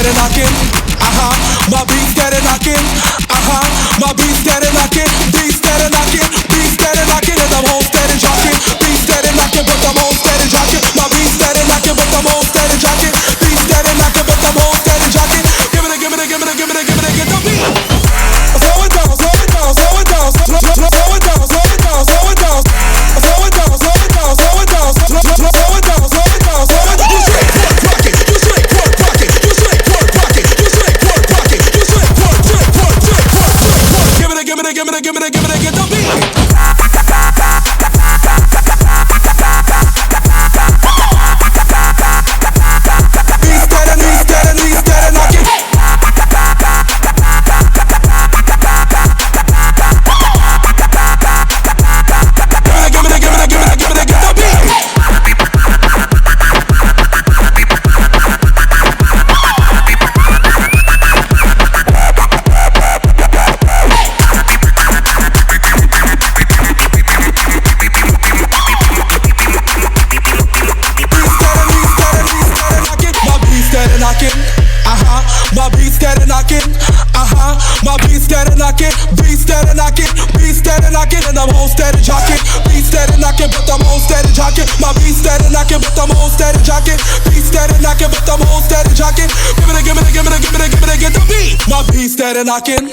steady knocking. My beat steady knocking. My beat steady knocking. Beat steady knocking. Beat steady knocking. And I'm home steady jocking. Beat steady knocking, but I'm home steady jocking. My beat steady knocking, but I'm home steady jocking. Beat steady knocking, but I'm home steady jocking. Give it a, give it a, give it a, give it a, give it a, get the beat. Slow it down, slow it down, slow it down, slow it down, slow it down, slow it down, slow it down, slow it down, slow it down, slow it down, slow it down, slow it down, slow it down. You straight quad rocking, you straight quad rocking, you straight quad rocking, you straight quad rocking, you straight quad, straight quad, straight quad, straight quad. Give it a, give it a, give it a, give it a, give it a, get the beat. My beat steady knocking, my beat steady knocking, beat steady knocking, beat steady knocking, and I'm home steady jocking. Beat steady knocking, but I'm home steady jocking. My beat steady knocking, but I'm home steady jocking. Beat steady knocking, but I'm home steady jocking. Give it a, give it a, give it a, give it a, give it a, get the beat. My beat steady knocking,